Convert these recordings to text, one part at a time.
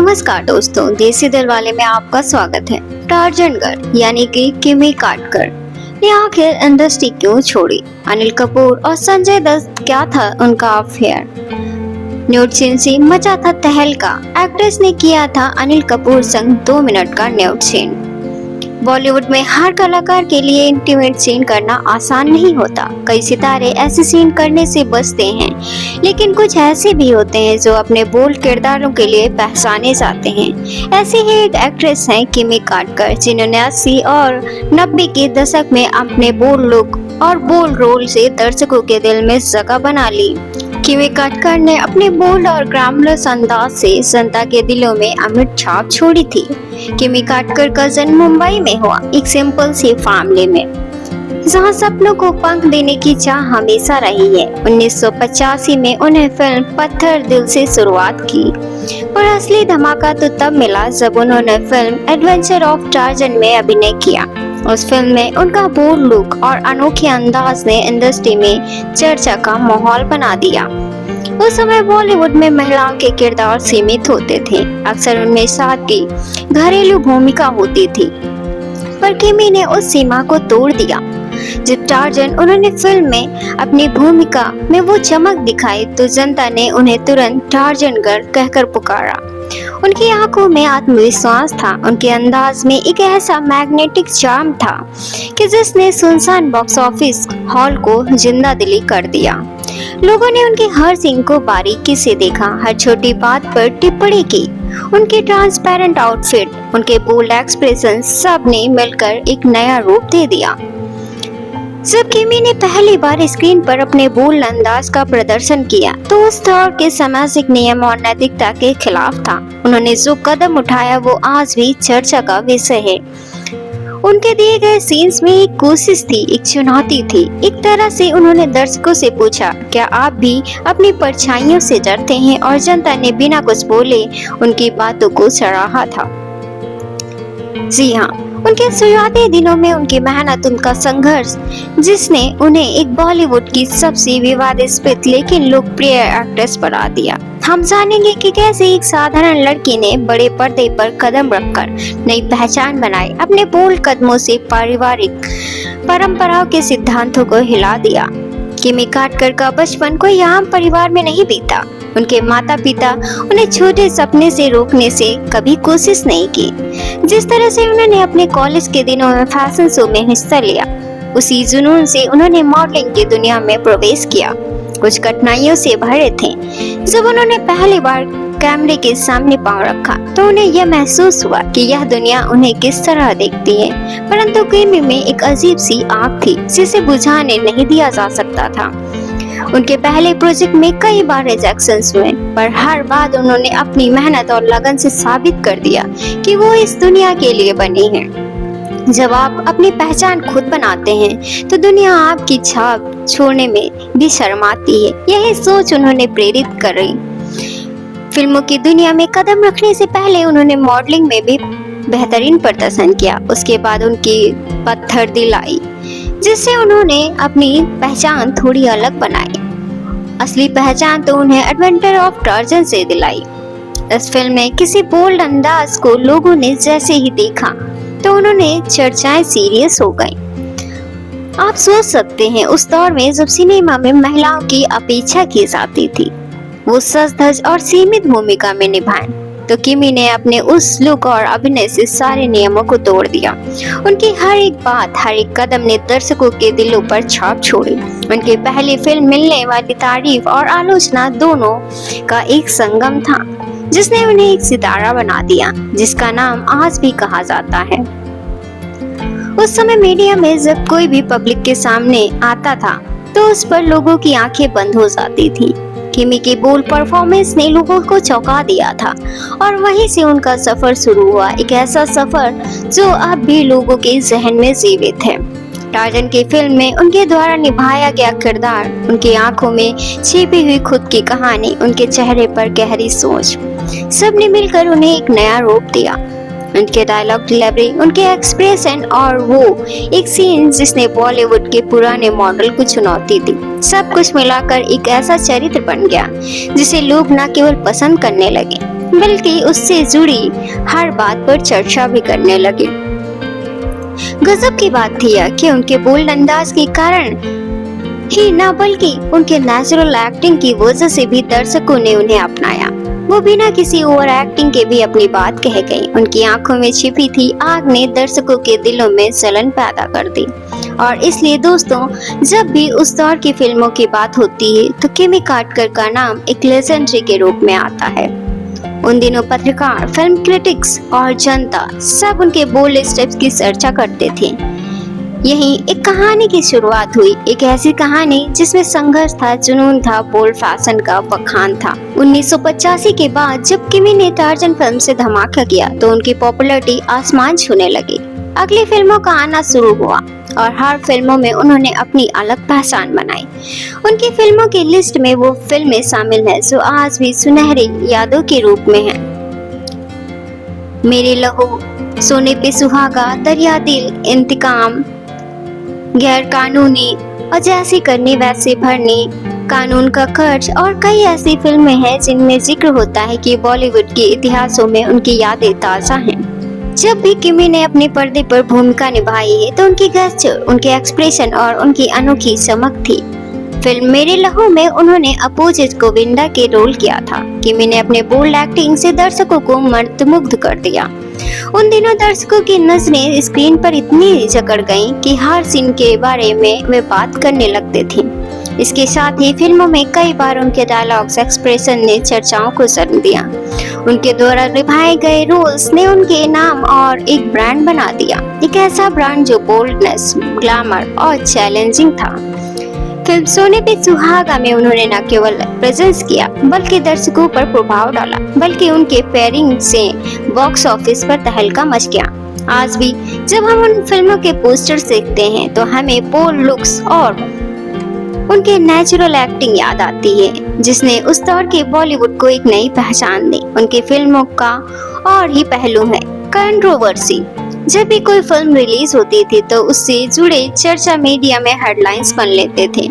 नमस्कार दोस्तों, देसी दिल वाले में आपका स्वागत है। टार्जन गर्ल यानी कि किमी काटकर ने आखिर इंडस्ट्री क्यों छोड़ी? अनिल कपूर और संजय दत्त, क्या था उनका अफेयर? न्यूड सीन से मचा था तहलका। एक्ट्रेस ने किया था अनिल कपूर संग 2 मिनट का न्यूड सीन। बॉलीवुड में हर कलाकार के लिए इंटीमेट सीन करना आसान नहीं होता। कई सितारे ऐसे सीन करने से बचते हैं, लेकिन कुछ ऐसे भी होते हैं जो अपने बोल्ड किरदारों के लिए पहचाने जाते हैं। ऐसी ही एक एक्ट्रेस हैं किमी काटकर, जिन्होंने 80 और 90 के दशक में अपने बोल्ड लुक और बोल्ड रोल से दर्शकों के दिल में जगह बना ली। किमी काटकर ने अपने बोल्ड और ग्लैमरस अंदाज से जनता के दिलों में अमिट छाप छोड़ी थी। किमी काटकर का जन्म मुंबई में हुआ, एक सिंपल सी फैमिली में, जहां सपनों को पंख देने की चाह हमेशा रही है। 1985 में उन्हें फिल्म पत्थर दिल से शुरुआत की, पर असली धमाका तो तब मिला जब उन्होंने फिल्म एडवेंचर ऑफ टार्जन में अभिनय किया। उस फिल्म में उनका बोल्ड लुक और अनोखे अंदाज ने इंडस्ट्री में चर्चा का माहौल बना दिया। उस समय बॉलीवुड में महिलाओं के किरदार सीमित होते थे, अक्सर उनमें सादगी, घरेलू भूमिका होती थी, पर किमी ने उस सीमा को तोड़ दिया। जब टार्जन उन्होंने फिल्म में अपनी भूमिका में वो चमक दिखाई तो जनता ने उन्हें तुरंत टार्जन गर्ल कहकर पुकारा। उनकी आंखों में आत्मविश्वास था, उनके अंदाज में एक ऐसा मैग्नेटिक चार्म था कि जिसने सुनसान बॉक्स ऑफिस हॉल को जिंदा दिली कर दिया। लोगों ने उनके हर सीन को बारीकी से देखा, हर छोटी बात पर टिप्पणी की। उनके ट्रांसपेरेंट आउटफिट, उनके बोल्ड एक्सप्रेशन, सब ने मिलकर एक नया रूप दे दिया। जब किमी ने पहली बार स्क्रीन पर अपने बोल्ड अंदाज का प्रदर्शन किया तो उस दौर के सामाजिक नियम और नैतिकता के खिलाफ था। उन्होंने जो कदम उठाया वो आज भी चर्चा का विषय है। उनके दिए गए सीन्स में एक कोशिश थी, एक चुनौती थी। एक तरह से उन्होंने दर्शकों से पूछा, क्या आप भी अपनी परछाइयों से डरते हैं? और जनता ने बिना कुछ बोले उनकी बातों को सराहा था। जी हाँ, उनके शुरुआती दिनों में उनकी मेहनत, उनका संघर्ष, जिसने उन्हें एक बॉलीवुड की सबसे विवादास्पद लेकिन लोकप्रिय एक्ट्रेस बना दिया। हम जानेंगे कि कैसे एक साधारण लड़की ने बड़े पर्दे पर कदम रखकर नई पहचान बनाई, अपने बोल्ड कदमों से पारिवारिक परंपराओं के सिद्धांतों को हिला दिया। किमी काटकर का बचपन कोई आम परिवार में नहीं बीता। उनके माता पिता उन्हें छोटे सपने से रोकने से कभी कोशिश नहीं की। जिस तरह से उन्होंने अपने कॉलेज के दिनों में फैशन शो में हिस्सा लिया, उसी जुनून से उन्होंने मॉडलिंग की दुनिया में प्रवेश किया। कुछ कठिनाइयों से भरे थे। जब उन्होंने पहली बार कैमरे के सामने पांव रखा तो उन्हें यह महसूस हुआ कि यह दुनिया उन्हें किस तरह देखती है, परंतु किमी में एक अजीब सी आग थी जिसे बुझाने नहीं दिया जा सकता था। उनके पहले प्रोजेक्ट में कई बार रिजेक्शंस हुए, पर हर बार उन्होंने अपनी मेहनत और लगन से साबित कर दिया कि वो इस दुनिया के लिए बनी हैं। जब आप अपनी पहचान खुद बनाते हैं तो दुनिया आपकी छाप छोड़ने में भी शर्माती है। यही सोच उन्होंने प्रेरित कर रही। फिल्मों की दुनिया में कदम रखने से पहले उन्होंने मॉडलिंग में भी बेहतरीन प्रदर्शन किया। उसके बाद उनकी पत्थर दिल आई, जिससे उन्होंने अपनी पहचान थोड़ी अलग बनाई। असली पहचान तो उन्हें एडवेंचर ऑफ टार्जन से दिलाई। इस फिल्म में किसी बोल्ड अंदाज को लोगों ने जैसे ही देखा तो उन्होंने चर्चाएं सीरियस हो गईं। आप सोच सकते हैं उस दौर में जब सिनेमा में महिलाओं की अपेक्षा की जाती थी, वो सज धज और सीमित भूमिका में निभाएं, तो किमी ने अपने उस लुक और अभिनय से सारे नियमों को तोड़ दिया। उनकी हर एक बात, हर एक कदम ने दर्शकों के दिलों पर छाप छोड़ी। उनकी पहली फिल्म मिलने वाली तारीफ और आलोचना दोनों का एक संगम था, जिसने उन्हें एक सितारा बना दिया जिसका नाम आज भी कहा जाता है। उस समय मीडिया में जब कोई भी पब्लिक के सामने आता था तो उस पर लोगों की आंखें बंद हो जाती थी। किमी की बोल्ड परफॉर्मेंस ने लोगों को चौंका दिया था और वहीं से उनका सफर शुरू हुआ, एक ऐसा सफर जो अब भी लोगों के जहन में जीवित है। टार्जन की फिल्म में उनके द्वारा निभाया गया किरदार, उनकी आंखों में छिपी हुई खुद की कहानी, उनके चेहरे पर गहरी सोच, सबने मिलकर उन्हें एक नया रूप दिया। उनके डायलॉग डिलीवरी, उनके एक्सप्रेशन और वो एक सीन जिसने बॉलीवुड के पुराने मॉडल को चुनौती दी, सब कुछ मिलाकर एक ऐसा चरित्र बन गया जिसे लोग न केवल पसंद करने लगे बल्कि उससे जुड़ी हर बात पर चर्चा भी करने लगे। गजब की बात थी यह कि उनके बोल्ड अंदाज के कारण ही न बल्कि उनके नेचुरल एक्टिंग की वजह से भी दर्शकों ने उन्हें अपनाया। वो बिना किसी ओवर एक्टिंग के भी अपनी बात कह गई। उनकी आंखों में छिपी थी आग ने दर्शकों के दिलों में जलन पैदा कर दी। और इसलिए दोस्तों, जब भी उस दौर की फिल्मों की बात होती है तो किमी कार्डकर का नाम एक लेजेंडरी के रूप में आता है। उन दिनों पत्रकार, फिल्म क्रिटिक्स और जनता सब उनके बोल्ड स्टेप्स की चर्चा करते थे। यही एक कहानी की शुरुआत हुई, एक ऐसी कहानी जिसमें संघर्ष था, जुनून था, बोल्ड फैशन का बखान था। 1985 के बाद जब किमी ने टार्जन फिल्म से धमाका किया तो उनकी पॉपुलैरिटी आसमान छूने लगी। अगली फिल्मों का आना शुरू हुआ और हर फिल्मों में उन्होंने अपनी अलग पहचान बनाई। उनकी फिल्मों की लिस्ट में वो फिल्में शामिल हैं जो आज भी सुनहरी यादों के रूप में हैं। मेरे लहू, सोने पे सुहागा, दरिया दिल, इंतकाम, गैर कानूनी और जैसी करनी वैसे भरनी, कानून का कर्ज और कई ऐसी फिल्में हैं जिनमें जिक्र होता है कि बॉलीवुड के इतिहासों में उनकी यादें ताजा हैं। जब भी किमी ने अपने पर्दे पर भूमिका निभाई है तो उनकी गेस्चर, उनके एक्सप्रेशन और उनकी अनोखी चमक थी। फिल्म मेरे लहू में उन्होंने अपोजिट गोविंदा के रोल किया था। किमी ने अपने बोल्ड एक्टिंग से दर्शकों को मंत्रमुग्ध कर दिया। उन दिनों दर्शकों की नजरें स्क्रीन पर इतनी जकड़ गईं कि हर सीन के बारे में वे बात करने लगते थे। इसके साथ ही फिल्मों में कई बार उनके डायलॉग्स, एक्सप्रेशन ने चर्चाओं को जन्म दिया। उनके द्वारा निभाए गए रोल्स ने उनके नाम और एक ब्रांड बना दिया, एक ऐसा ब्रांड जो बोल्डनेस, ग्लैमर और चैलेंजिंग था। फिल्म सोने पे सुहागा में उन्होंने न केवल प्रेजेंस किया बल्कि दर्शकों पर प्रभाव डाला, बल्कि उनके पेयरिंग से बॉक्स ऑफिस पर तहलका मच गया। आज भी जब हम उन फिल्मों के पोस्टर देखते हैं तो हमें बोल्ड लुक्स और उनके नेचुरल एक्टिंग याद आती है, जिसने उस दौर के बॉलीवुड को एक नई पहचान दी। उनकी फिल्मों का और ही पहलू है कंट्रोवर्सी। जब भी कोई फिल्म रिलीज होती थी तो उससे जुड़े चर्चा मीडिया में हेडलाइंस बन लेते थे।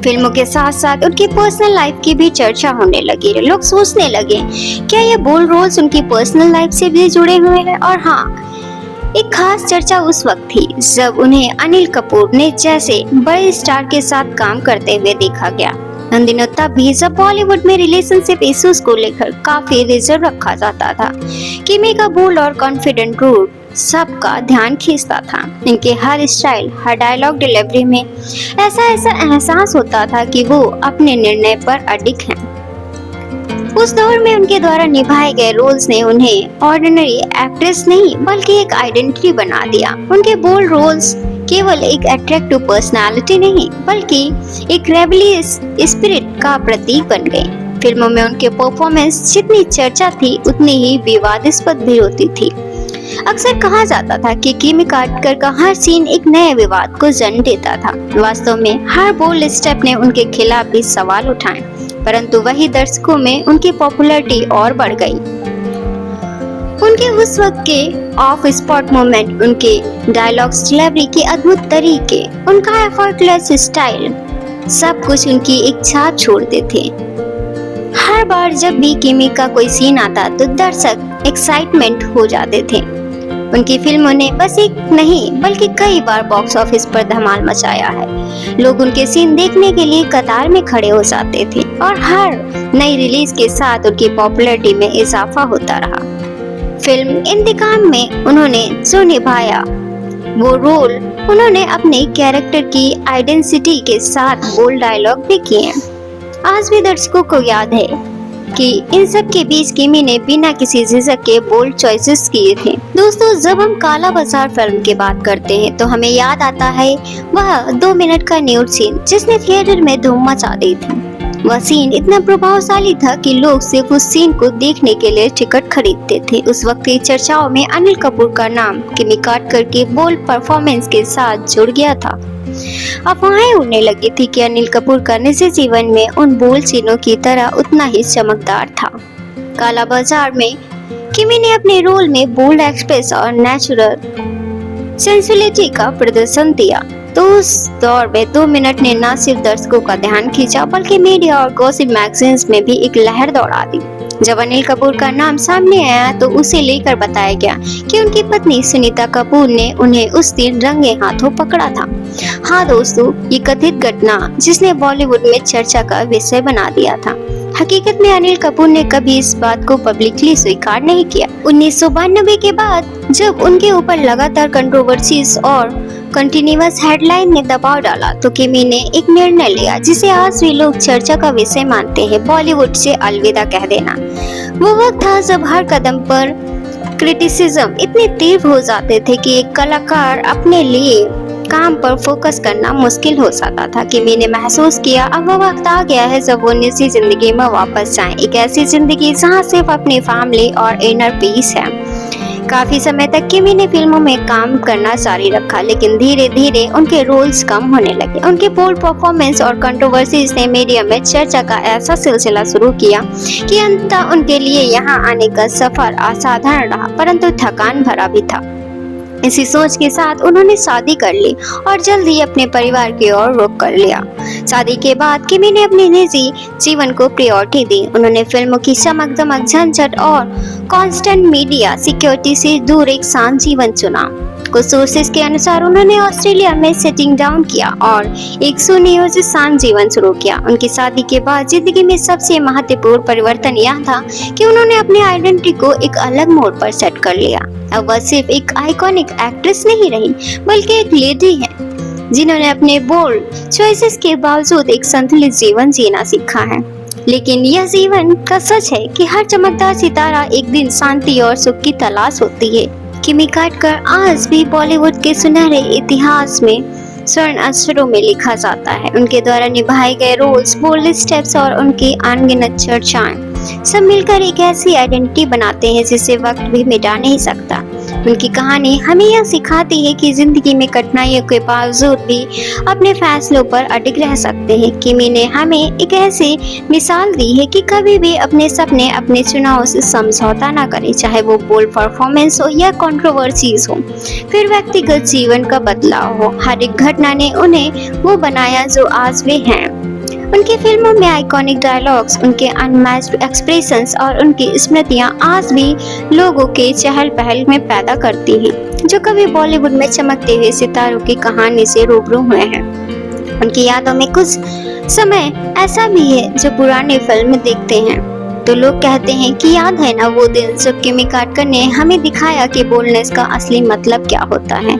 फिल्मों के साथ साथ उनकी पर्सनल लाइफ की भी चर्चा होने लगी। लोग सोचने लगे क्या ये बोल्ड रोल्स उनकी पर्सनल लाइफ से भी जुड़े हुए हैं। और हाँ, एक खास चर्चा उस वक्त थी जब उन्हें अनिल कपूर ने जैसे बड़े स्टार के साथ काम करते हुए देखा गया। उन दिनों तब भी जब बॉलीवुड में रिलेशनशिप इश्यूज को लेकर काफी रिजर्व रखा जाता था। किमी का बोल्ड और कॉन्फिडेंट रूप सबका ध्यान खींचता था। इनके हर स्टाइल, हर डायलॉग डिलीवरी में ऐसा एहसास होता था कि वो अपने निर्णय पर अडिग हैं। उस दौर में उनके द्वारा निभाए गए रोल्स ने उन्हें ऑर्डिनरी एक्ट्रेस नहीं बल्कि एक आइडेंटिटी बना दिया। उनके बोल्ड रोल्स केवल एक अट्रैक्टिव पर्सनालिटी नहीं बल्कि एक रेबलियस स्पिरिट का प्रतीक बन गए। फिल्मों में उनके परफॉर्मेंस जितनी चर्चा थी उतनी ही विवादास्पद भी होती थी। अक्सर कहा जाता था कि किमी कार्डकर का हर सीन एक नए विवाद को जन्म देता था। वास्तव में हर बोल्ड स्टेप ने उनके खिलाफ भी सवाल उठाए, परंतु वही दर्शकों में उनकी पॉपुलैरिटी और बढ़ गई। उनके उस वक्त के ऑफ स्पॉट मोमेंट, उनके डायलॉग्स डिलीवरी के अद्भुत तरीके, उनका एफर्टलेस स्टाइल, सब कुछ उनकी एक छाप छोड़ते थे। हर बार जब भी किमी का कोई सीन आता तो दर्शक एक्साइटमेंट हो जाते थे। उनकी फिल्मों ने बस एक नहीं बल्कि कई बार बॉक्स ऑफिस पर धमाल मचाया है। लोग उनके सीन देखने के लिए कतार में खड़े हो जाते थे और हर नई रिलीज के साथ उनकी पॉपुलैरिटी में इजाफा होता रहा। फिल्म इंतकाम में उन्होंने जो निभाया वो रोल, उन्होंने अपने कैरेक्टर की आइडेंटिटी के साथ बोल्ड डायलॉग भी किए। आज भी दर्शकों को याद है कि इन सब के बीच किमी ने बिना किसी झिझक के बोल्ड चॉइसेस किए थे। दोस्तों, जब हम काला बाजार फिल्म की बात करते हैं तो हमें याद आता है वह 2 मिनट का न्यूड सीन जिसने थिएटर में धूम मचा दी थी। वह सीन इतना प्रभावशाली था कि लोग सिर्फ उस सीन को देखने के लिए टिकट खरीदते थे। उस वक्त की चर्चाओं में अनिल कपूर का नाम किमी कार्डकर के बोल्ड परफॉर्मेंस के साथ जुड़ गया था। अफवाहें उड़ने लगी थी कि अनिल कपूर का निजी जीवन में उन बोल्ड सीनों की तरह उतना ही चमकदार था। काला बाजार में किमी ने अपने रोल में बोल्ड एक्सप्रेस और नेचुरल सेंसिबिलिटी का प्रदर्शन दिया। तो उस दौर में 2 मिनट ने न सिर्फ दर्शकों का ध्यान खींचा बल्कि मीडिया और गॉसिप मैगजीन्स में भी एक लहर दौड़ा दी। जब अनिल कपूर का नाम सामने आया तो उसे लेकर बताया गया कि उनकी पत्नी सुनीता कपूर ने उन्हें उस दिन रंगे हाथों पकड़ा था। हाँ दोस्तों, ये कथित घटना जिसने बॉलीवुड में चर्चा का विषय बना दिया था। हकीकत में अनिल कपूर ने कभी इस बात को पब्लिकली स्वीकार नहीं किया। 1992 के बाद जब उनके ऊपर लगातार कंट्रोवर्सीज और कंटिन्यूअस हेडलाइन ने दबाव डाला तो किमी ने एक निर्णय लिया जिसे आज भी लोग चर्चा का विषय मानते हैं, बॉलीवुड से अलविदा कह देना। वो वक्त था जब हर कदम पर क्रिटिसिज्म इतने तीव्र हो जाते थे कि एक कलाकार अपने लिए काम पर फोकस करना मुश्किल हो जाता था। किमी ने महसूस किया अब वो वक्त आ गया है जब वो निजी जिंदगी में वापस जाएं, एक ऐसी जिंदगी जहां सिर्फ अपनी फैमिली और इनर पीस है। काफी समय तक किमी ने फिल्मों में काम करना जारी रखा, लेकिन धीरे धीरे उनके रोल्स कम होने लगे। उनके बोल्ड परफॉर्मेंस और कंट्रोवर्सीज ने मीडिया में चर्चा का ऐसा सिलसिला शुरू किया कि अंततः उनके लिए यहाँ आने का सफर असाधारण रहा, परंतु थकान भरा भी था। इसी सोच के साथ उन्होंने शादी कर ली और जल्द ही अपने परिवार की ओर रुख कर लिया। शादी के बाद किमी ने अपने निजी जीवन को प्रायोरिटी दी। उन्होंने फिल्मों की चमक दमक, झंझट और कांस्टेंट मीडिया सिक्योरिटी से दूर एक शांत जीवन चुना। कुछ सोर्सेस के अनुसार उन्होंने ऑस्ट्रेलिया में सेटिंग डाउन किया और एक सुनियोजित शांत जीवन शुरू किया। उनकी शादी के बाद जिंदगी में सबसे महत्वपूर्ण परिवर्तन यह था कि उन्होंने अपनी आइडेंटिटी को एक अलग मोड़ पर सेट कर लिया। अब वह सिर्फ एक आइकॉनिक एक्ट्रेस नहीं रही, बल्कि एक लेडी है जिन्होंने अपने बोल्ड चॉइसेस के बावजूद एक संतुलित जीवन जीना सीखा है। लेकिन यह जीवन का सच है कि हर चमकदार सितारा एक दिन शांति और सुख की तलाश होती है। किमी काटकर आज भी बॉलीवुड के सुनहरे इतिहास में स्वर्ण अक्षरों में लिखा जाता है। उनके द्वारा निभाए गए रोल्स, बोल्ड स्टेप्स और उनकी अनगिनत चर्चाएं सब मिलकर एक ऐसी आइडेंटिटी बनाते हैं जिसे वक्त भी मिटा नहीं सकता। उनकी कहानी हमें यह सिखाती है कि जिंदगी में कठिनाइयों के बावजूद भी अपने फैसलों पर अडिग रह सकते हैं। किमी ने हमें एक ऐसी मिसाल दी है कि कभी भी अपने सपने, अपने चुनाव से समझौता ना करें, चाहे वो बोल्ड परफॉर्मेंस हो या कंट्रोवर्सीज हो, फिर व्यक्तिगत जीवन का बदलाव हो। हर एक घटना ने उन्हें वो बनाया जो आज वे हैं। उनकी फिल्मों में आइकॉनिक डायलॉग्स, उनके अनमैच्ड एक्सप्रेशंस और उनकी स्मृतियां आज भी लोगों के चहल पहल में पैदा करती हैं, जो कभी बॉलीवुड में चमकते हुए सितारों की कहानी से रूबरू हुए हैं। उनकी यादों में कुछ समय ऐसा भी है जो पुरानी फिल्म देखते हैं तो लोग कहते हैं कि याद है ना वो दिन जब किमी काटकर ने हमें दिखाया कि बोल्डनेस का असली मतलब क्या होता है।